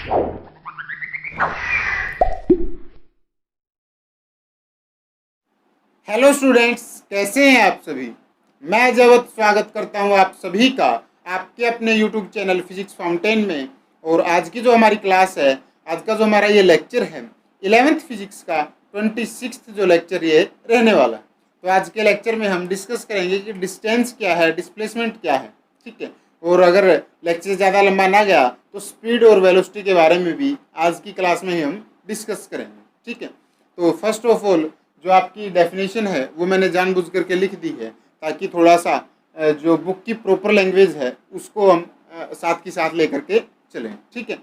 Hello students, कैसे हैं आप सभी। मैं जवत स्वागत करता हूं आप सभी का आपके अपने यूट्यूब चैनल फिजिक्स फाउंटेन में। और आज की जो हमारी क्लास है, आज का जो हमारा ये लेक्चर है 11th फिजिक्स का 26 जो लेक्चर ये रहने वाला है। तो आज के लेक्चर में हम डिस्कस करेंगे कि डिस्टेंस क्या है, डिस्प्लेसमेंट क्या है, ठीक है। और अगर लेक्चर ज़्यादा लंबा ना गया तो स्पीड और वेलोसिटी के बारे में भी आज की क्लास में ही हम डिस्कस करेंगे, ठीक है। तो फर्स्ट ऑफ ऑल जो आपकी डेफिनेशन है वो मैंने जानबूझ करके लिख दी है, ताकि थोड़ा सा जो बुक की प्रॉपर लैंग्वेज है उसको हम साथ के साथ लेकर के चलें, ठीक है।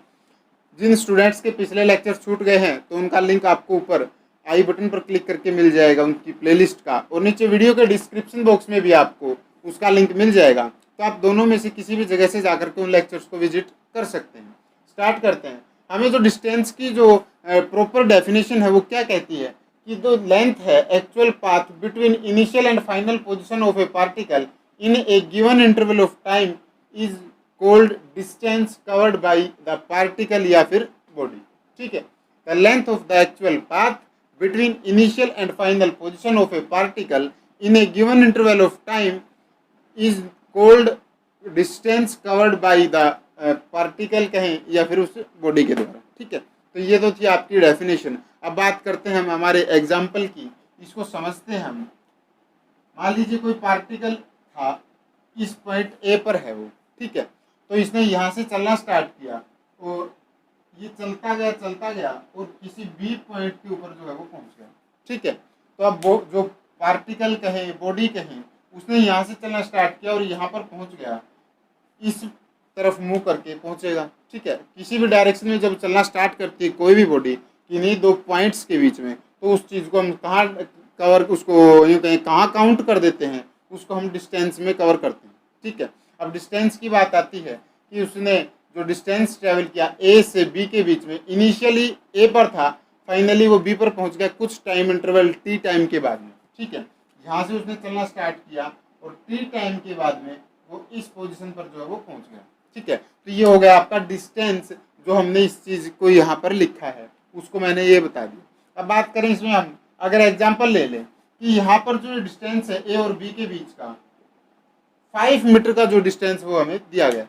जिन स्टूडेंट्स के पिछले लेक्चर छूट गए हैं तो उनका लिंक आपको ऊपर आई बटन पर क्लिक करके मिल जाएगा उनकी प्लेलिस्ट का, और नीचे वीडियो के डिस्क्रिप्शन बॉक्स में भी आपको उसका लिंक मिल जाएगा। तो आप दोनों में से किसी भी जगह से जाकर के उन लेक्चर्स को विजिट कर सकते हैं। स्टार्ट करते हैं। हमें जो डिस्टेंस की जो प्रॉपर डेफिनेशन है वो क्या कहती है कि जो लेंथ है actual path between initial and final position of A particle in A given interval of time is cold distance covered by the particle या फिर बॉडी, ठीक है। The length of the actual path between initial and final position of A particle in A given interval of time is cold distance covered by the particle कहें या फिर उस body के द्वारा, ठीक है। तो ये तो थी आपकी डेफिनेशन। अब बात करते हैं हम हमारे एग्जाम्पल की, इसको समझते हैं हम। मान लीजिए कोई पार्टिकल था, इस पॉइंट ए पर है वो, ठीक है। तो इसने यहाँ से चलना स्टार्ट किया और ये चलता गया और किसी बी पॉइंट के ऊपर जो है वो पहुँच गया, ठीक है। तो अब वो जो पार्टिकल कहें, बॉडी कहें, उसने यहाँ से चलना स्टार्ट किया और यहाँ पर पहुँच गया, इस तरफ मुंह करके पहुंचेगा, ठीक है। किसी भी डायरेक्शन में जब चलना स्टार्ट करती है कोई भी बॉडी किन्हीं दो पॉइंट्स के बीच में, तो उस चीज़ को हम कहाँ कवर, उसको यूँ कहें कहाँ काउंट कर देते हैं, उसको हम डिस्टेंस में कवर करते हैं, ठीक है। अब डिस्टेंस की बात आती है कि उसने जो डिस्टेंस ट्रेवल किया ए से बी के बीच में, इनिशियली ए पर था, फाइनली वो बी पर पहुँच गया कुछ टाइम इंटरवल टी टाइम के बाद में, ठीक है। यहाँ से उसने चलना स्टार्ट किया और टी टाइम के बाद में वो इस पोजीशन पर जो है वो पहुँच गया, ठीक है। तो ये हो गया आपका डिस्टेंस, जो हमने इस चीज़ को यहाँ पर लिखा है उसको मैंने ये बता दिया। अब बात करें इसमें हम अगर एग्जांपल ले लें कि यहाँ पर जो डिस्टेंस है ए और बी के बीच का 5 मीटर का जो डिस्टेंस वो हमें दिया गया,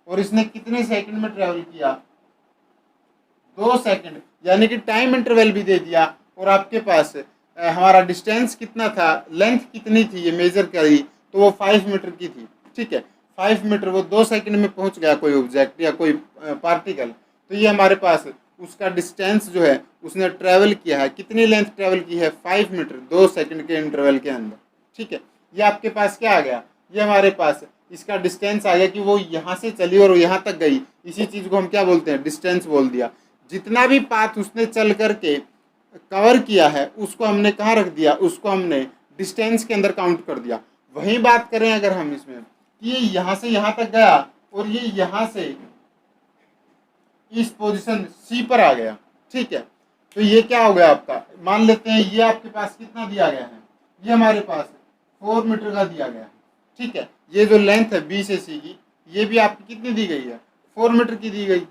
और इसने कितने सेकंड में ट्रेवल किया, 2 सेकंड, यानी कि टाइम इंटरवल भी दे दिया। और आपके पास हमारा डिस्टेंस कितना था, लेंथ कितनी थी ये मेजर करी, तो वो 5 मीटर की थी, ठीक है। 5 मीटर वो 2 सेकंड में पहुंच गया कोई ऑब्जेक्ट या कोई पार्टिकल। तो ये हमारे पास उसका डिस्टेंस जो है उसने ट्रैवल किया है, कितनी लेंथ ट्रैवल की है, 5 मीटर 2 सेकंड के इंटरवल के अंदर, ठीक है। ये आपके पास क्या आ गया, ये हमारे पास इसका डिस्टेंस आ गया कि वो यहाँ से चली और यहाँ तक गई। इसी चीज़ को हम क्या बोलते हैं, डिस्टेंस बोल दिया। जितना भी पाथ उसने चल करके कवर किया है उसको हमने कहाँ रख दिया, उसको हमने डिस्टेंस के अंदर काउंट कर दिया। वहीं बात करें अगर हम इसमें कि ये यहाँ से यहाँ तक गया और ये यहाँ से इस पोजीशन सी पर आ गया, ठीक है। तो ये क्या हो गया आपका, मान लेते हैं ये आपके पास कितना दिया गया है, ये हमारे पास 4 मीटर का दिया गया है, ठीक है। ये जो लेंथ है बी से सी की, ये भी आपकी कितनी दी गई है, 4 मीटर की दी गई।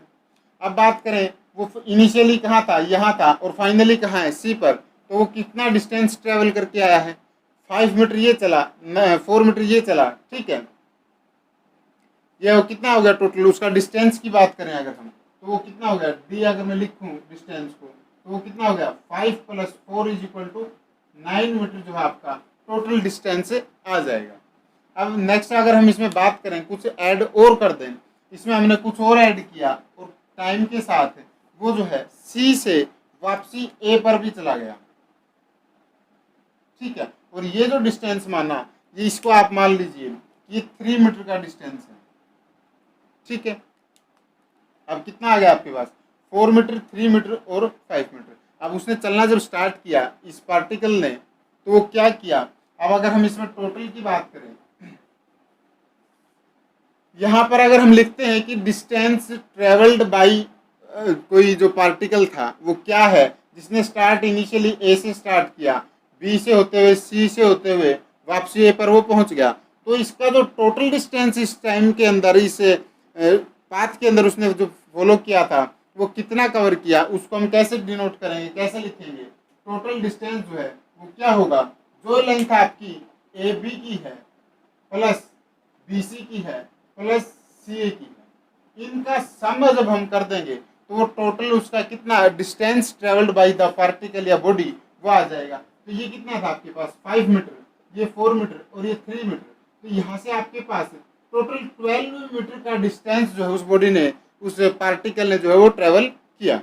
अब बात करें वो इनिशियली कहाँ था, यहाँ था, और फाइनली कहाँ है, सी पर। तो वो कितना डिस्टेंस ट्रेवल करके आया है, 5 मीटर ये चला, 4 मीटर ये चला, ठीक है। ये कितना हो गया टोटल, उसका डिस्टेंस की बात करें अगर हम, तो वो कितना हो गया, डी अगर मैं लिखूं डिस्टेंस को, तो वो कितना हो गया, 5 + 4 = 9 मीटर जो है आपका टोटल डिस्टेंस आ जाएगा। अब नेक्स्ट अगर हम इसमें बात करें, कुछ ऐड और कर दें, इसमें हमने कुछ और ऐड किया और टाइम के साथ वो जो है सी से वापसी ए पर भी चला गया, ठीक है। और ये जो डिस्टेंस माना, ये इसको आप मान लीजिए ये 3 मीटर का डिस्टेंस है, ठीक है। अब कितना आ गया आपके पास, 4 मीटर, 3 मीटर और 5 मीटर। अब उसने चलना जब स्टार्ट किया इस पार्टिकल ने, तो वो क्या किया, अब अगर हम इसमें टोटल की बात करें, यहाँ पर अगर हम लिखते हैं कि डिस्टेंस ट्रेवल्ड बाई कोई जो पार्टिकल था वो क्या है, जिसने स्टार्ट इनिशियली ए से स्टार्ट किया, बी से होते हुए सी से होते हुए वापसी ए पर वो पहुंच गया, तो इसका जो टोटल डिस्टेंस इस टाइम के अंदर, इस पाथ के अंदर उसने जो फॉलो किया था, वो कितना कवर किया उसको हम कैसे डिनोट करेंगे, कैसे लिखेंगे? टोटल डिस्टेंस जो है वो क्या होगा, जो लेंथ आपकी ए बी की है प्लस बी सी की है प्लस सी ए की है, इनका सम जब हम कर देंगे तो वो टोटल उसका कितना distance travelled bye the particle या बॉडी वो आ जाएगा। तो ये कितना था आपके पास 5 मीटर, ये 4 मीटर और ये 3 मीटर। तो यहाँ से आपके पास टोटल 12 मीटर का डिस्टेंस जो है उस बॉडी ने, उस पार्टिकल ने जो है वो ट्रेवल किया।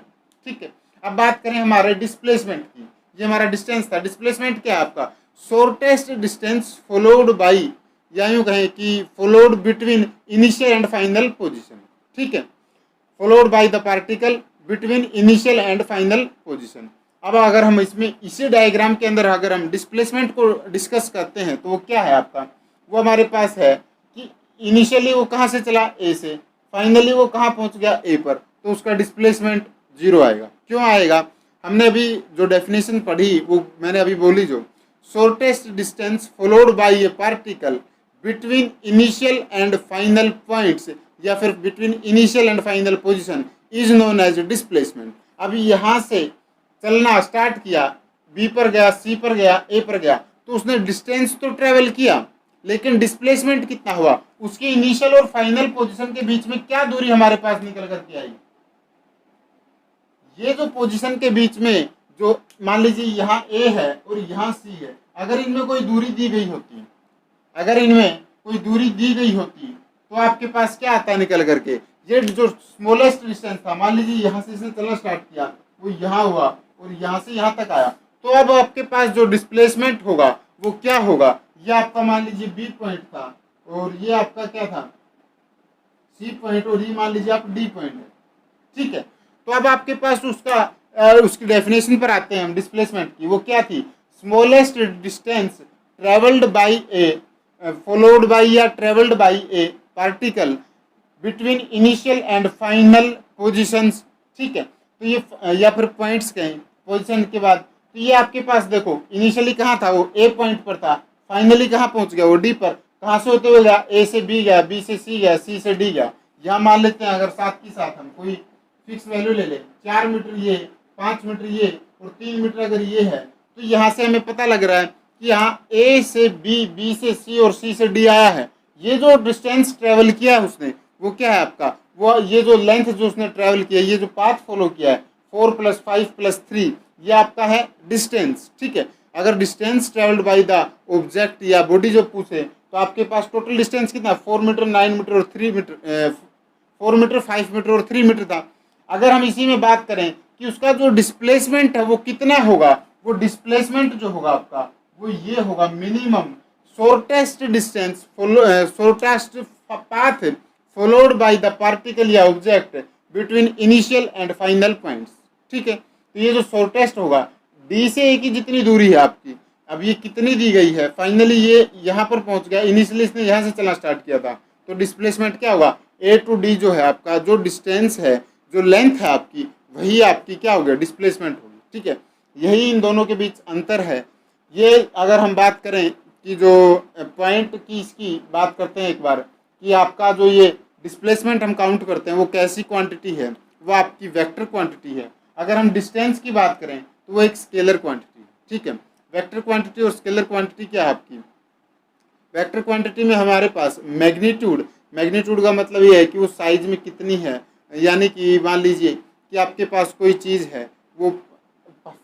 ठीक है, अब बात करें हमारे डिस्प्लेसमेंट की। ये हमारा डिस्टेंस था, डिस्प्लेसमेंट क्या है आपका, शॉर्टेस्ट डिस्टेंस फॉलोड बाई, या यूं कहें कि followed between initial and final position. ठीक है, followed by the particle between initial and final position. अब अगर हम इसमें इसी डायग्राम के अंदर अगर हम डिस्प्लेसमेंट को डिस्कस करते हैं तो वो क्या है आपका, वो हमारे पास है कि इनिशियली वो कहाँ से चला ए से, फाइनली वो कहाँ पहुँच गया ए पर, तो उसका डिस्प्लेसमेंट 0 आएगा। क्यों आएगा, हमने अभी जो डेफिनेशन पढ़ी वो मैंने अभी बोली, जो shortest distance followed by a particle between initial and final points या फिर between initial and final position is known as displacement. अभी यहाँ से चलना स्टार्ट किया, बी पर गया, सी पर गया, ए पर गया, तो उसने डिस्टेंस तो ट्रेवल किया लेकिन डिस्प्लेसमेंट कितना हुआ, उसके इनिशियल और फाइनल पोजीशन के बीच में क्या दूरी हमारे पास निकल करके आई। ये जो पोजीशन के बीच में जो मान लीजिए यहाँ ए है और यहाँ सी है, अगर इनमें कोई दूरी दी गई होती, अगर इनमें कोई दूरी दी गई होती तो आपके पास क्या आता निकल करके, ये जो स्मॉलेस्ट डिस्टेंस था, मान लीजिए यहाँ से इसने चलना स्टार्ट किया, वो यहाँ हुआ और यहाँ से यहाँ तक आया, तो अब आपके पास जो डिस्प्लेसमेंट होगा वो क्या होगा, ये आपका मान लीजिए बी पॉइंट था और ये आपका क्या था सी पॉइंट और ये मान लीजिए आप डी पॉइंट है। ठीक है, तो अब आपके पास उसका उसकी डेफिनेशन पर आते हैं हम डिस्प्लेसमेंट की, वो क्या थी, smallest distance travelled by a followed by या travelled by a particle between initial and final positions. ठीक है, तो ये या फिर पॉइंट्स कहें पोजीशन के बाद, तो ये आपके पास देखो इनिशियली कहाँ था, वो ए पॉइंट पर था, फाइनली कहाँ पहुंच गया, वो डी पर। कहाँ से होते हुए गया, ए से बी गया, बी से सी गया, सी से डी गया। यहाँ मान लेते हैं अगर साथ की साथ हम कोई फिक्स वैल्यू ले ले, 4 मीटर ये, 5 मीटर ये और 3 मीटर अगर ये है, तो यहाँ से हमें पता लग रहा है कि यहाँ ए से बी, बी से सी और सी से डी आया है। ये जो डिस्टेंस ट्रेवल किया है उसने वो क्या है आपका, वो ये जो लेंथ जो उसने ट्रेवल किया, ये जो पाथ फॉलो किया है 4 + 5 + 3, ये आपका है डिस्टेंस। ठीक है, अगर distance travelled by the object या बॉडी जो पूछे तो आपके पास टोटल डिस्टेंस कितना, 4 मीटर, 9 मीटर और 3 मीटर, 4 मीटर, 5 मीटर और 3 मीटर था। अगर हम इसी में बात करें कि उसका जो डिस्प्लेसमेंट है वो कितना होगा, वो डिस्प्लेसमेंट जो होगा आपका वो ये होगा minimum shortest distance shortest path followed by the particle या object between initial and final points. ठीक है, तो ये जो शॉर्टेस्ट होगा डी से ए की जितनी दूरी है आपकी, अब ये कितनी दी गई है, फाइनली ये यहाँ पर पहुंच गया, इनिशियली इसने यहाँ से चलना स्टार्ट किया था, तो डिस्प्लेसमेंट क्या होगा, ए टू डी जो है आपका जो डिस्टेंस है, जो लेंथ है आपकी, वही आपकी क्या होगी, डिस्प्लेसमेंट होगी। ठीक है, यही इन दोनों के बीच अंतर है। ये अगर हम बात करें कि जो पॉइंट की इसकी बात करते हैं एक बार, कि आपका जो ये डिस्प्लेसमेंट हम काउंट करते हैं वो कैसी क्वांटिटी है, वो आपकी वेक्टर क्वांटिटी है। अगर हम डिस्टेंस की बात करें तो वो एक स्केलर क्वांटिटी है। ठीक है, वेक्टर क्वांटिटी और स्केलर क्वांटिटी क्या है आपकी, वेक्टर क्वांटिटी में हमारे पास मैग्नीट्यूड, मैग्नीट्यूड का मतलब ये है कि वो साइज में कितनी है, यानी कि मान लीजिए कि आपके पास कोई चीज़ है वो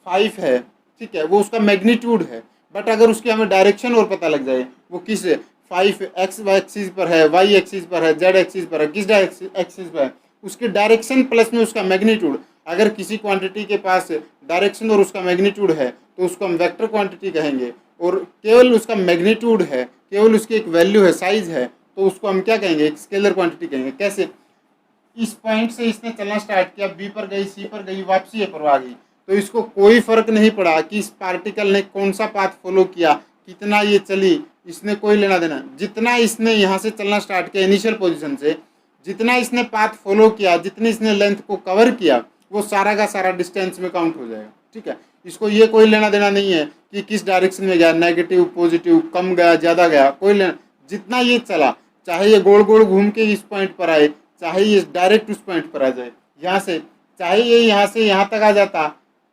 5 है, ठीक है, वो उसका मैग्नीट्यूड है, बट अगर उसकी हमें डायरेक्शन और पता लग जाए वो किस 5 एक्स एक्सिस पर है, वाई एक्सिस पर है, जेड एक्सिस पर है, किस एक्सिस पर है, उसकी डायरेक्शन प्लस में उसका मैग्नीट्यूड, अगर किसी क्वांटिटी के पास डायरेक्शन और उसका मैग्नीट्यूड है तो उसको हम वेक्टर क्वांटिटी कहेंगे, और केवल उसका मैग्नीट्यूड है, केवल उसकी एक वैल्यू है, साइज है, तो उसको हम क्या कहेंगे, एक स्केलर क्वांटिटी कहेंगे। कैसे, इस पॉइंट से इसने चलना स्टार्ट किया, बी पर गई, सी पर गई, वापसी ए पर आ गई, तो इसको कोई फर्क नहीं पड़ा कि इस पार्टिकल ने कौन सा पाथ फॉलो किया, कितना ये चली, इसने कोई लेना देना। जितना इसने यहाँ से चलना स्टार्ट किया इनिशियल पोजीशन से, जितना इसने पाथ फॉलो किया, जितनी इसने लेंथ को कवर किया, वो सारा का सारा डिस्टेंस में काउंट हो जाएगा। ठीक है, इसको ये कोई लेना देना नहीं है कि किस डायरेक्शन में गया, नेगेटिव पॉजिटिव, कम गया ज़्यादा गया, कोई लेना, जितना ये चला, चाहे ये गोल गोल घूम के इस पॉइंट पर आए, चाहे ये डायरेक्ट उस पॉइंट पर आ जाए, यहाँ से चाहे ये यहाँ से यहाँ तक आ जाता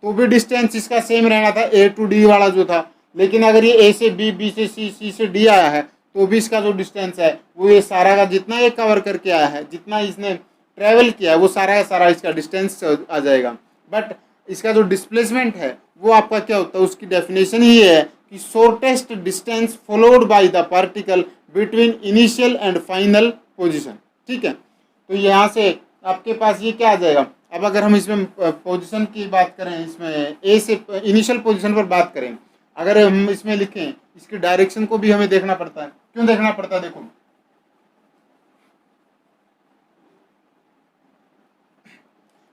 तो भी डिस्टेंस इसका सेम रहना था, ए टू डी वाला जो था। लेकिन अगर ये ए से बी, बी से सी, सी से डी आया है तो भी इसका जो डिस्टेंस है वो ये सारा का जितना ये कवर करके आया है, जितना इसने ट्रैवल किया है, वो सारा का सारा इसका डिस्टेंस आ जाएगा। बट इसका जो डिस्प्लेसमेंट है वो आपका क्या होता है, उसकी डेफिनेशन ही है कि shortest distance followed by the particle between initial and final position. ठीक है, तो यहाँ से आपके पास ये क्या आ जाएगा। अब अगर हम इसमें पोजीशन की बात करें, इसमें ए से इनिशियल पोजीशन पर बात करें, अगर हम इसमें लिखें, इसकी डायरेक्शन को भी हमें देखना पड़ता है। क्यों देखना पड़ता है, देखो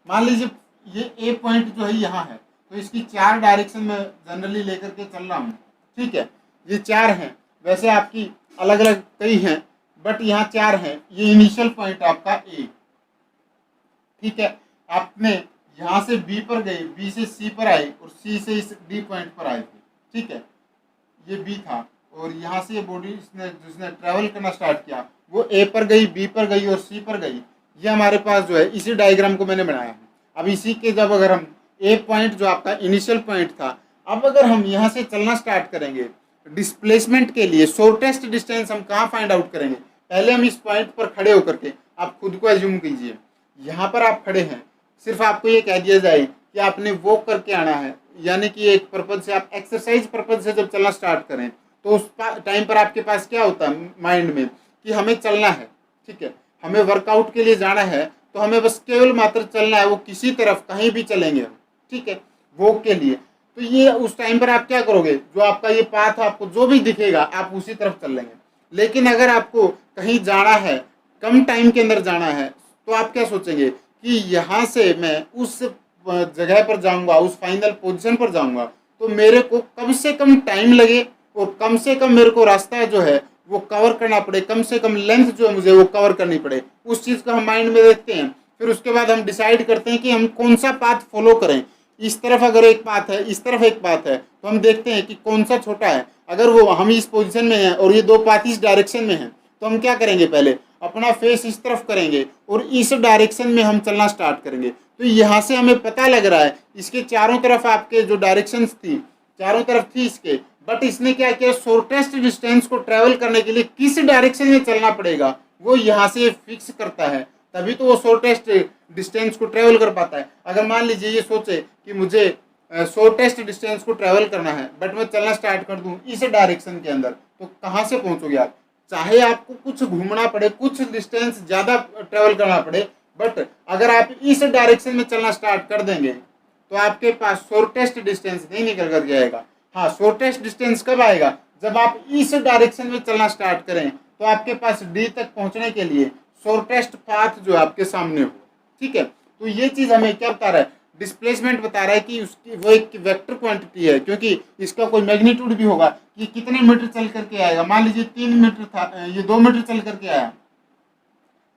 मान लीजिए ये ए पॉइंट जो है यहाँ है, तो इसकी 4 डायरेक्शन में जनरली लेकर के चल रहा हूँ। ठीक है, ये 4 हैं, वैसे आपकी अलग अलग कई हैं बट यहाँ 4 हैं। ये इनिशियल पॉइंट आपका ए। ठीक है, आपने यहाँ से बी पर गए, बी से सी पर आए और सी से इस डी पॉइंट पर आए थे। ठीक है, ये बी था और यहाँ से ये बॉडी जिसने ट्रैवल करना स्टार्ट किया वो ए पर गई, बी पर गई और सी पर गई। ये हमारे पास जो है इसी डायग्राम को मैंने बनाया है। अब इसी के जब अगर हम ए पॉइंट जो आपका इनिशियल पॉइंट था, अब अगर हम यहाँ से चलना स्टार्ट करेंगे डिस्प्लेसमेंट के लिए, शॉर्टेस्ट डिस्टेंस हम कहाँ फाइंड आउट करेंगे। पहले हम इस पॉइंट पर खड़े होकर के, आप खुद को एज्यूम कीजिए यहाँ पर आप खड़े हैं, सिर्फ आपको ये कह दिया जाए कि आपने वॉक करके आना है, यानी कि एक पर्पज से आप एक्सरसाइज पर्पज से जब चलना स्टार्ट करें तो उस टाइम पर आपके पास क्या होता है माइंड में कि हमें चलना है। ठीक है, हमें वर्कआउट के लिए जाना है तो हमें बस केवल मात्र चलना है, वो किसी तरफ कहीं भी चलेंगे हम। ठीक है, वॉक के लिए तो ये उस टाइम पर आप क्या करोगे, जो आपका ये पाथ आपको जो भी दिखेगा आप उसी तरफ चल लेंगे। लेकिन अगर आपको कहीं जाना है, कम टाइम के अंदर जाना है, तो आप क्या सोचेंगे कि यहाँ से मैं उस जगह पर जाऊंगा, उस फाइनल पोजीशन पर जाऊंगा तो मेरे को कम से कम टाइम लगे और कम से कम मेरे को रास्ता जो है वो कवर करना पड़े, कम से कम लेंथ जो है मुझे वो कवर करनी पड़े। उस चीज़ को हम माइंड में देखते हैं, फिर उसके बाद हम डिसाइड करते हैं कि हम कौन सा पाथ फॉलो करें। इस तरफ अगर एक पाथ है, इस तरफ एक पाथ है, तो हम देखते हैं कि कौन सा छोटा है। अगर वो हम इस पोजीशन में हैं और ये 2 पाथ इस डायरेक्शन में हैं तो हम क्या करेंगे, पहले अपना फेस इस तरफ करेंगे और इस डायरेक्शन में हम चलना स्टार्ट करेंगे। तो यहाँ से हमें पता लग रहा है इसके चारों तरफ आपके जो डायरेक्शंस थी, चारों तरफ थी इसके, बट इसने क्या किया, शॉर्टेस्ट डिस्टेंस को ट्रेवल करने के लिए किस डायरेक्शन में चलना पड़ेगा वो यहाँ से फिक्स करता है, तभी तो वो शॉर्टेस्ट डिस्टेंस को ट्रेवल कर पाता है। अगर मान लीजिए ये सोचे कि मुझे शॉर्टेस्ट डिस्टेंस को ट्रेवल करना है बट मैं चलना स्टार्ट कर दूं इस डायरेक्शन के अंदर, तो कहाँ से पहुंचोगे आप। चाहे आपको कुछ घूमना पड़े, कुछ डिस्टेंस ज़्यादा ट्रेवल करना पड़े, बट अगर आप इस डायरेक्शन में चलना स्टार्ट कर देंगे तो आपके पास शॉर्टेस्ट डिस्टेंस नहीं निकल कर जाएगा। हाँ, शॉर्टेस्ट डिस्टेंस कब आएगा, जब आप इस डायरेक्शन में चलना स्टार्ट करें तो आपके पास डी तक पहुंचने के लिए शॉर्टेस्ट पाथ जो आपके सामने हो। ठीक है, तो ये चीज़ हमें क्या बता रहा है, डिस्प्लेसमेंट बता रहा है कि उसकी वो एक वेक्टर क्वांटिटी है, क्योंकि इसका कोई मैग्नीट्यूड भी होगा कि कितने मीटर चल करके आएगा। मान लीजिए 3 मीटर था, ये 2 मीटर चल करके आया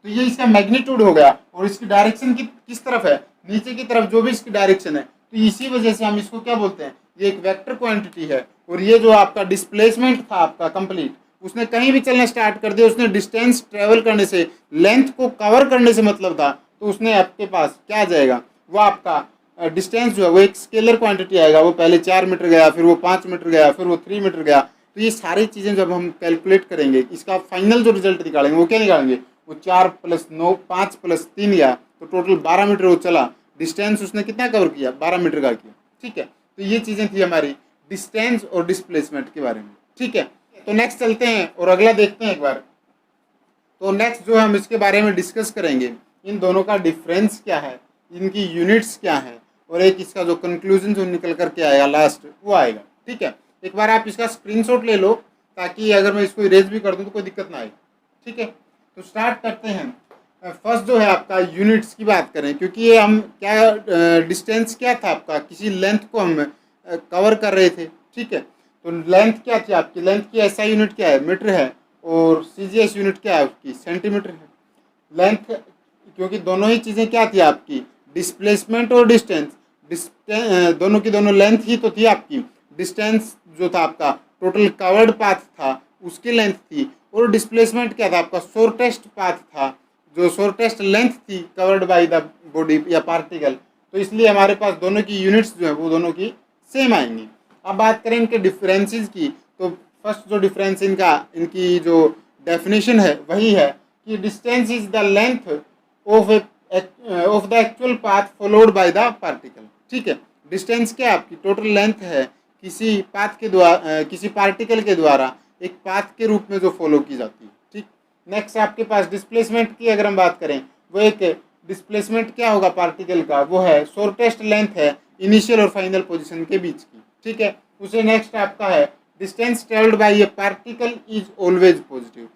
तो ये इसका मैग्नीट्यूड हो गया और इसकी डायरेक्शन किस तरफ है, नीचे की तरफ, जो भी इसकी डायरेक्शन है। तो इसी वजह से हम इसको क्या बोलते हैं, ये एक वेक्टर क्वांटिटी है। और ये जो आपका डिस्प्लेसमेंट था आपका कंप्लीट, उसने कहीं भी चलना स्टार्ट कर दिया, उसने डिस्टेंस ट्रेवल करने से, लेंथ को कवर करने से मतलब था, तो उसने आपके पास क्या आ जाएगा, वो आपका डिस्टेंस जो है वो एक स्केलर क्वांटिटी आएगा। वो पहले 4 मीटर गया, फिर वो 5 मीटर गया, फिर वो 3 मीटर गया। तो ये सारी चीज़ें जब हम कैलकुलेट करेंगे, इसका फाइनल जो रिजल्ट निकालेंगे वो क्या निकालेंगे, वो 4 + 9 5 + 3 गया, तो टोटल 12 मीटर वो चला। डिस्टेंस उसने कितना कवर किया, 12 मीटर का किया। ठीक है, तो ये चीज़ें थी हमारी डिस्टेंस और डिस्प्लेसमेंट के बारे में। ठीक है, तो नेक्स्ट चलते हैं और अगला देखते हैं एक बार। तो नेक्स्ट जो हम इसके बारे में डिस्कस करेंगे, इन दोनों का डिफरेंस क्या है, इनकी यूनिट्स क्या है, और एक इसका जो कंक्लूजन जो निकल करके आएगा लास्ट वो आएगा। ठीक है, एक बार आप इसका स्क्रीनशॉट ले लो ताकि अगर मैं इसको इरेज भी कर दूं तो कोई दिक्कत ना आए। ठीक है, तो स्टार्ट करते हैं। फर्स्ट जो है आपका यूनिट्स की बात करें, क्योंकि ये हम क्या डिस्टेंस क्या था आपका, किसी लेंथ को हम कवर कर रहे थे। ठीक है, तो लेंथ क्या थी आपकी, लेंथ की एसआई यूनिट क्या है, मीटर है, और सीजीएस यूनिट क्या है उसकी, सेंटीमीटर है। लेंथ, क्योंकि दोनों ही चीज़ें क्या थी आपकी, डिस्प्लेसमेंट और डिस्टेंस, दोनों की दोनों लेंथ ही तो थी आपकी। डिस्टेंस जो था आपका टोटल कवर्ड पाथ था उसकी लेंथ थी, और डिस्प्लेसमेंट क्या था आपका, शॉर्टेस्ट पाथ था, जो शॉर्टेस्ट लेंथ थी कवर्ड बाय द बॉडी या पार्टिकल तो इसलिए हमारे पास दोनों की यूनिट्स जो है वो दोनों की सेम आएंगी। अब बात करें इनके डिफरेंसेस की, तो फर्स्ट जो डिफरेंस इनकी जो डेफिनेशन है वही है कि distance is the length of of the actual path followed by the particle. ठीक है, डिस्टेंस क्या आपकी टोटल लेंथ है किसी पाथ के द्वारा किसी पार्टिकल के द्वारा एक पाथ के रूप में जो फॉलो की जाती है। ठीक, नेक्स्ट आपके पास डिस्प्लेसमेंट की अगर हम बात करें, वो एक डिस्प्लेसमेंट क्या होगा पार्टिकल का, वो है शॉर्टेस्ट लेंथ है इनिशियल और फाइनल पोजीशन के बीच की। ठीक है, उसे नेक्स्ट आपका है distance travelled by a particle is always positive.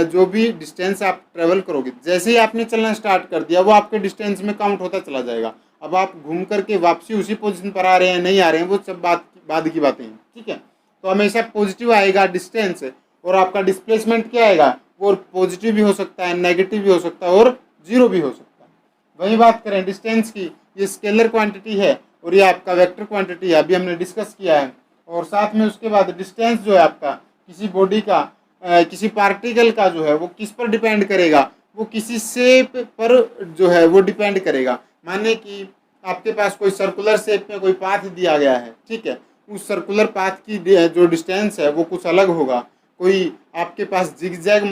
जो भी डिस्टेंस आप ट्रेवल करोगे, जैसे ही आपने चलना स्टार्ट कर दिया वो आपके डिस्टेंस में काउंट होता चला जाएगा। अब आप घूम करके वापसी उसी पोजीशन पर आ रहे हैं नहीं आ रहे हैं, वो सब बाद की बातें हैं। ठीक है, तो हमेशा पॉजिटिव आएगा डिस्टेंस, और आपका डिस्प्लेसमेंट क्या आएगा, वो पॉजिटिव भी हो सकता है, नेगेटिव भी हो सकता है और जीरो भी हो सकता है। वही बात करें डिस्टेंस की, ये स्केलर क्वांटिटी है और ये आपका वेक्टर क्वांटिटी है, अभी हमने डिस्कस किया है। और साथ में उसके बाद डिस्टेंस जो है आपका किसी बॉडी का किसी पार्टिकल का जो है वो किस पर डिपेंड करेगा, वो किसी शेप पर जो है वो डिपेंड करेगा। माने कि आपके पास कोई सर्कुलर शेप में कोई पाथ दिया गया है, ठीक है, उस सर्कुलर पाथ की जो डिस्टेंस है वो कुछ अलग होगा। कोई आपके पास जिगजैग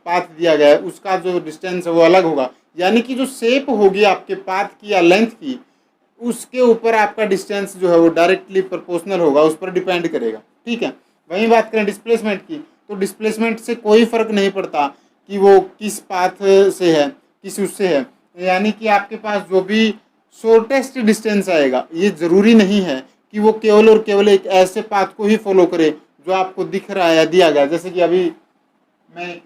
पाथ दिया गया है, उसका जो डिस्टेंस है वो अलग होगा। यानी कि जो शेप होगी आपके पाथ की या लेंथ की, उसके ऊपर आपका डिस्टेंस जो है वो डायरेक्टली प्रोपोर्शनल होगा, उस पर डिपेंड करेगा। ठीक है, वहीं बात करें डिस्प्लेसमेंट की, तो डिस्प्लेसमेंट से कोई फर्क नहीं पड़ता कि वो किस पाथ से है किस उससे है। यानी कि आपके पास जो भी शॉर्टेस्ट डिस्टेंस आएगा, ये ज़रूरी नहीं है कि वो केवल और केवल एक ऐसे पाथ को ही फॉलो करे जो आपको दिख रहा है या दिया गया। जैसे कि अभी मैं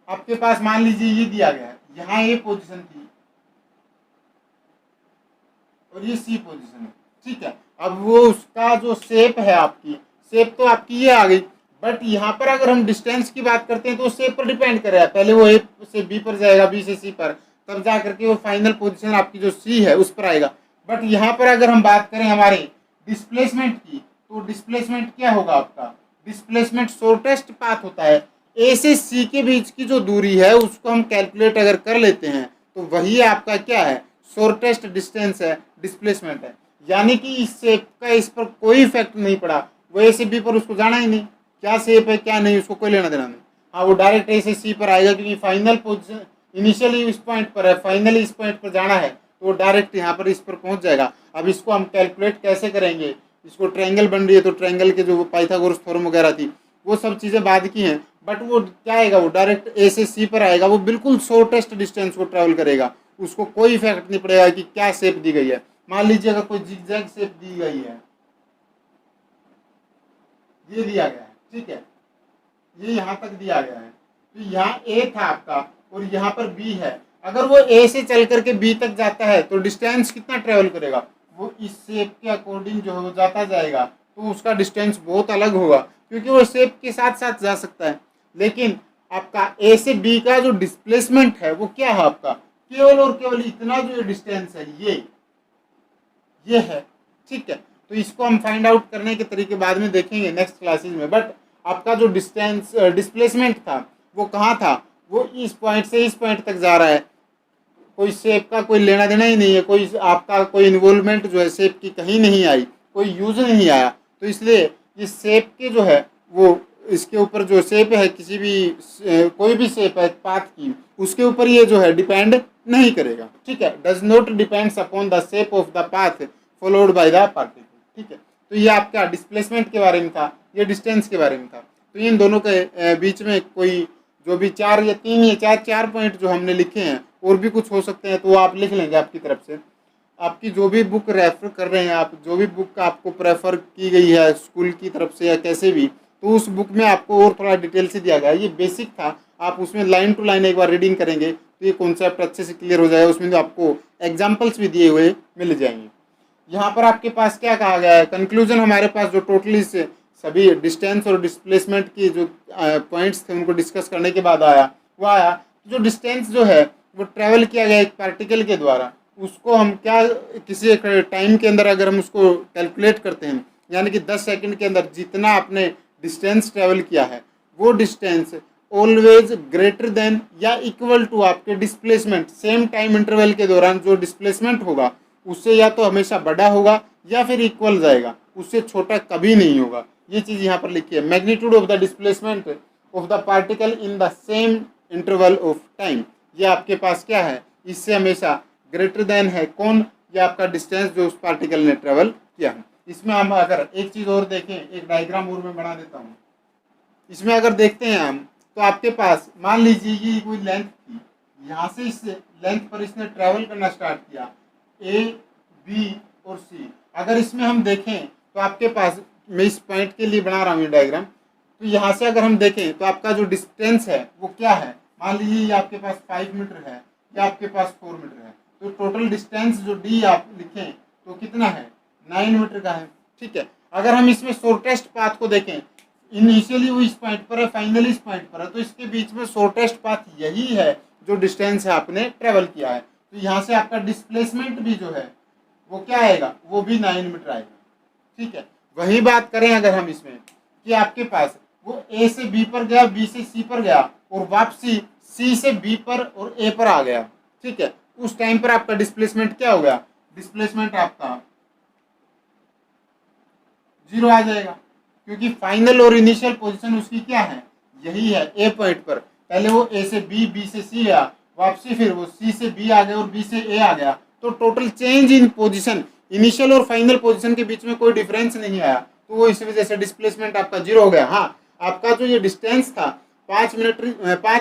आपके पास मान लीजिए ये दिया गया है, यहाँ ये पोजीशन थी और ये सी पोजीशन है। ठीक है, अब वो उसका जो शेप है, आपकी शेप तो आपकी ये आ गई, बट यहाँ पर अगर हम डिस्टेंस की बात करते हैं तो शेप पर डिपेंड करेगा। पहले वो ए से बी पर जाएगा, बी से सी पर, तब जा करके वो फाइनल पोजीशन आपकी जो सी है उस पर आएगा। बट यहाँ पर अगर हम बात करें हमारे डिस्प्लेसमेंट की, तो डिस्प्लेसमेंट क्या होगा आपका, डिस्प्लेसमेंट शॉर्टेस्ट पाथ होता है। ए से सी के बीच की जो दूरी है उसको हम कैलकुलेट अगर कर लेते हैं तो वही आपका क्या है, शॉर्टेस्ट डिस्टेंस है, डिस्प्लेसमेंट है। यानी कि इस शेप का इस पर कोई इफेक्ट नहीं पड़ा, वो ए से बी पर उसको जाना ही नहीं, क्या शेप है क्या नहीं उसको कोई लेना देना नहीं। हाँ, वो डायरेक्ट ए से सी पर आएगा क्योंकि फाइनल पोजिशन इनिशियली इस पॉइंट पर है, फाइनली इस पॉइंट पर जाना है, तो वो डायरेक्ट यहाँ पर इस पर पहुंच जाएगा। अब इसको हम कैलकुलेट कैसे करेंगे, इसको ट्रायंगल बन रही है तो ट्रायंगल के जो पाइथागोरस थ्योरम वगैरह थी वो सब चीज़ें बाद की हैं, बट वो क्या आएगा, वो डायरेक्ट ए से सी पर आएगा, वो बिल्कुल शॉर्टेस्ट डिस्टेंस को ट्रैवल करेगा, उसको कोई इफेक्ट नहीं पड़ेगा कि क्या शेप दी गई है। मान लीजिए अगर कोई जिगजैग शेप दी गई है, ये दिया गया है, ठीक है, ये यहाँ तक दिया गया है, तो यहाँ ए था आपका और यहाँ पर बी है। अगर वो ए से चल करके बी तक जाता है तो डिस्टेंस कितना ट्रेवल करेगा, वो इस शेप के अकॉर्डिंग जो है वो जाता जाएगा, तो उसका डिस्टेंस बहुत अलग होगा क्योंकि वो शेप के साथ साथ जा सकता है। लेकिन आपका ए से बी का जो डिस्प्लेसमेंट है वो क्या है, आपका केवल और केवल इतना जो डिस्टेंस है ये है। ठीक है, तो इसको हम फाइंड आउट करने के तरीके बाद में देखेंगे नेक्स्ट क्लासेस में। बट आपका जो डिस्टेंस डिस्प्लेसमेंट था वो कहाँ था, वो इस पॉइंट से इस पॉइंट तक जा रहा है, कोई शेप का कोई लेना देना ही नहीं है, कोई आपका कोई इन्वॉल्वमेंट जो है शेप की कहीं नहीं आई, कोई यूज नहीं आया। तो इसलिए ये शेप के जो है वो इसके ऊपर जो शेप है किसी भी कोई भी शेप है पाथ की, उसके ऊपर ये जो है डिपेंड नहीं करेगा। ठीक है, does not depends upon the shape of the path followed by the particle. ठीक है, तो ये आपका डिस्प्लेसमेंट के बारे में था, ये डिस्टेंस के बारे में था। तो इन दोनों के बीच में कोई जो भी 4 या 3 या 4 पॉइंट जो हमने लिखे हैं, और भी कुछ हो सकते हैं तो वो आप लिख लेंगे आपकी तरफ से। आपकी जो भी बुक रेफर कर रहे हैं आप, जो भी बुक आपको प्रेफर की गई है स्कूल की तरफ से या कैसे भी, तो उस बुक में आपको और थोड़ा डिटेल से दिया गया है। ये बेसिक था, आप उसमें लाइन टू लाइन एक बार रीडिंग करेंगे तो ये कॉन्सेप्ट अच्छे से क्लियर हो जाएगा। उसमें जो आपको एग्जाम्पल्स भी दिए हुए मिल जाएंगे। यहाँ पर आपके पास क्या कहा गया है, कंक्लूजन हमारे पास जो टोटली से सभी डिस्टेंस और डिस्प्लेसमेंट की जो पॉइंट्स थे उनको डिस्कस करने के बाद आया, वो आया जो डिस्टेंस जो है वो ट्रैवल किया गया एक पार्टिकल के द्वारा, उसको हम क्या किसी एक टाइम के अंदर अगर हम उसको कैलकुलेट करते हैं, यानी कि 10 सेकंड के अंदर जितना आपने डिस्टेंस ट्रैवल किया है वो डिस्टेंस ऑलवेज ग्रेटर देन या इक्वल टू आपके डिस्प्लेसमेंट, सेम टाइम इंटरवल के दौरान जो डिस्प्लेसमेंट होगा उससे या तो हमेशा बड़ा होगा या फिर इक्वल जाएगा, उससे छोटा कभी नहीं होगा। ये चीज़ यहाँ पर लिखी है, magnitude of the displacement of the particle in the same interval of time. ये आपके पास क्या है, इससे हमेशा ग्रेटर देन है कौन, ये आपका डिस्टेंस जो उस पार्टिकल ने ट्रेवल किया है। इसमें हम अगर एक चीज़ और देखें, एक डायग्राम और मैं बना देता हूँ। इसमें अगर देखते हैं हम तो आपके पास मान लीजिए ये कोई लेंथ थी, यहाँ से इस लेंथ पर इसने ट्रेवल करना स्टार्ट किया, ए बी और सी। अगर इसमें हम देखें तो आपके पास, मैं इस पॉइंट के लिए बना रहा हूँ ये डायग्राम, तो यहाँ से अगर हम देखें तो आपका जो डिस्टेंस है वो क्या है, मान लीजिए ये आपके पास 5 मीटर है या आपके पास 4 मीटर है, तो टोटल डिस्टेंस जो डी आप लिखें तो कितना है, 9 मीटर का है। ठीक है, अगर हम इसमें शॉर्टेस्ट पाथ को देखें, इनिशियली वो इस पॉइंट पर है, फाइनली इस पॉइंट पर है, तो इसके बीच में शॉर्टेस्ट पाथ यही है जो डिस्टेंस है आपने ट्रेवल किया है। तो यहाँ से आपका डिस्प्लेसमेंट भी जो है वो क्या आएगा, वो भी 9 मीटर आएगा। ठीक है, वही बात करें अगर हम इसमें कि आपके पास वो ए से बी पर गया, बी से सी पर गया और वापसी सी से बी पर और ए पर आ गया। ठीक है, उस टाइम पर आपका डिस्प्लेसमेंट क्या हो गया, डिस्प्लेसमेंट आपका 0 आ जाएगा, क्योंकि फाइनल और इनिशियल पोजीशन उसकी क्या है, यही है ए पॉइंट पर। पहले वो ए से बी, बी से सी गया, वापसी फिर वो सी से बी आ गया और बी से ए आ गया, तो total change in position, initial और फाइनल पोजीशन के बीच में कोई डिफरेंस नहीं आया, तो वो इस वजह से डिस्प्लेसमेंट आपका 0 हो गया। हाँ, आपका जो ये डिस्टेंस था 5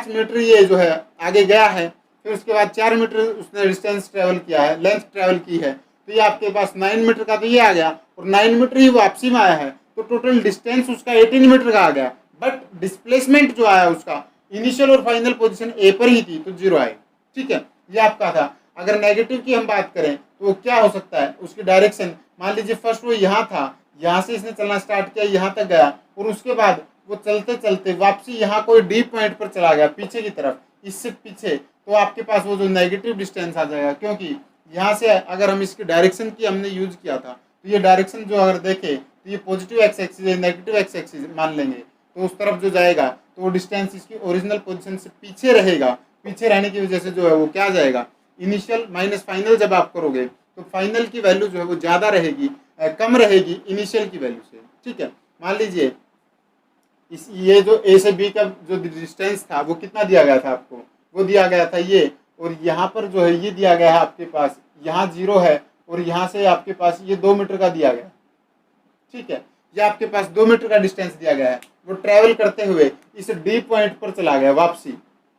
मीटर ये जो है आगे गया है, फिर उसके बाद 4 मीटर उसने डिस्टेंस ट्रेवल किया है, लेंथ ट्रेवल की है, तो ये आपके पास 9 मीटर का तो ये आ गया और 9 मीटर ही वापसी में आया है, तो टोटल डिस्टेंस उसका 18 मीटर का आ गया। बट डिस्प्लेसमेंट जो आया उसका इनिशियल और फाइनल पोजीशन ए पर ही थी, तो 0 आए। ठीक है, ये आपका था। अगर नेगेटिव की हम बात करें तो वो क्या हो सकता है, उसकी डायरेक्शन, मान लीजिए फर्स्ट वो यहाँ था, यहाँ से इसने चलना स्टार्ट किया, यहाँ तक गया और उसके बाद वो चलते चलते वापसी यहाँ कोई डी पॉइंट पर चला गया पीछे की तरफ, इससे पीछे, तो आपके पास वो जो नेगेटिव डिस्टेंस आ जाएगा, क्योंकि यहाँ से अगर हम इसकी डायरेक्शन की हमने यूज किया था, तो ये डायरेक्शन जो अगर देखे तो ये पॉजिटिव एक्स एक्सिस है, नेगेटिव एक्स एक्सिस मान लेंगे, तो उस तरफ जो जाएगा तो वो डिस्टेंस इसकी ओरिजिनल पोजीशन से पीछे रहेगा। पीछे रहने की वजह से जो है वो क्या जाएगा, इनिशियल माइनस फाइनल जब आप करोगे तो फाइनल की वैल्यू जो है वो ज़्यादा रहेगी, कम रहेगी इनिशियल की वैल्यू से। ठीक है, मान लीजिए ये जो ए से बी का जो डिस्टेंस था वो कितना दिया गया था आपको, वो दिया गया था ये, और यहाँ पर जो है ये दिया गया है आपके पास, यहाँ 0 है और यहाँ से आपके पास ये 2 मीटर का दिया गया। ठीक है, ये आपके पास 2 मीटर का डिस्टेंस दिया गया है, वो ट्रेवल करते हुए इस डी पॉइंट पर चला गया वापसी।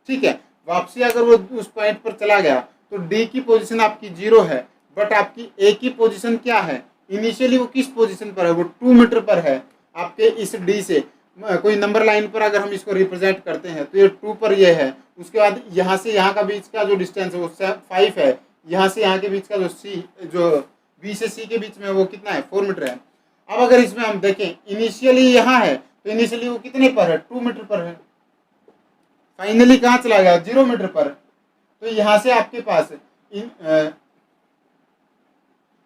ठीक है, वापसी अगर वो उस पॉइंट पर चला गया तो डी की पोजीशन आपकी 0 है, बट आपकी ए की पोजीशन क्या है, इनिशियली वो किस पोजीशन पर है, वो 2 मीटर पर है आपके इस डी से। कोई नंबर लाइन पर अगर हम इसको रिप्रेजेंट करते हैं तो ये 2 पर ये है, उसके बाद यहाँ से यहाँ का बीच का जो डिस्टेंस है वो 5 है, यहाँ से यहाँ के बीच का जो बी से सी के बीच में वो कितना है, 4 मीटर है। अब अगर इसमें हम देखें इनिशियली यहाँ है, तो इनिशियली वो कितने पर है, 2 मीटर पर है, फाइनली कहाँ चला गया, 0 मीटर पर। तो यहाँ से आपके पास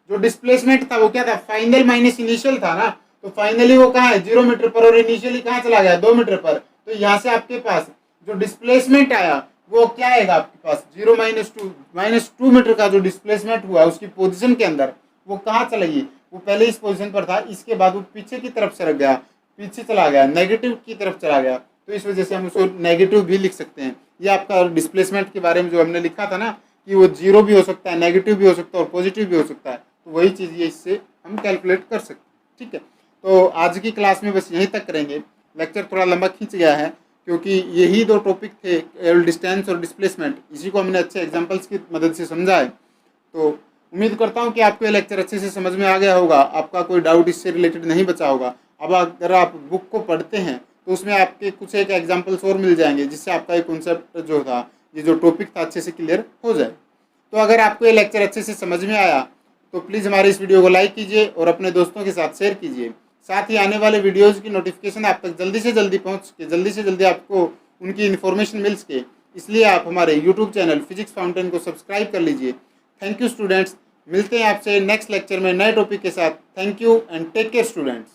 जो डिस्प्लेसमेंट था वो क्या था, फाइनल माइनस इनिशियल था ना, तो फाइनली वो कहाँ है, 0 मीटर पर, और इनिशियली कहाँ चला गया, 2 मीटर पर। तो यहाँ से आपके पास जो डिस्प्लेसमेंट आया वो क्या आएगा आपके पास, 0 माइनस 2 मीटर का जो डिस्प्लेसमेंट हुआ उसकी पोजीशन के अंदर, वो कहाँ चलेगी, वो पहले इस पोजीशन पर था, इसके बाद वो पीछे की तरफ सरक गया, पीछे चला गया, नेगेटिव की तरफ चला गया, तो इस वजह से हम उसको नेगेटिव भी लिख सकते हैं। ये आपका डिस्प्लेसमेंट के बारे में जो हमने लिखा था ना कि वो 0 भी हो सकता है, नेगेटिव भी हो सकता है और पॉजिटिव भी हो सकता है, तो वही चीज़ ये इससे हम कैलकुलेट कर सकते हैं। ठीक है, तो आज की क्लास में बस यहीं तक करेंगे। लेक्चर थोड़ा लंबा खींच गया है क्योंकि यही 2 टॉपिक थे, डिस्टेंस और डिस्प्लेसमेंट, इसी को हमने अच्छे एग्जांपल्स की मदद से समझा है। तो उम्मीद करता हूँ कि आपको ये लेक्चर अच्छे से समझ में आ गया होगा, आपका कोई डाउट इससे रिलेटेड नहीं बचा होगा। अब अगर आप बुक को पढ़ते हैं तो उसमें आपके कुछ एक एग्जाम्पल्स और मिल जाएंगे, जिससे आपका एक कॉन्सेप्ट जो था, ये जो टॉपिक था, अच्छे से क्लियर हो जाए। तो अगर आपको ये लेक्चर अच्छे से समझ में आया तो प्लीज़ हमारे इस वीडियो को लाइक कीजिए और अपने दोस्तों के साथ शेयर कीजिए। साथ ही आने वाले वीडियोज़ की नोटिफिकेशन आप तक जल्दी से जल्दी पहुँच के, जल्दी से जल्दी आपको उनकी इन्फॉर्मेशन मिल सके, इसलिए आप हमारे यूट्यूब चैनल फिजिक्स फाउंटेन को सब्सक्राइब कर लीजिए। थैंक यू स्टूडेंट्स, मिलते हैं आपसे नेक्स्ट लेक्चर में नए टॉपिक के साथ। Thank you and take care students.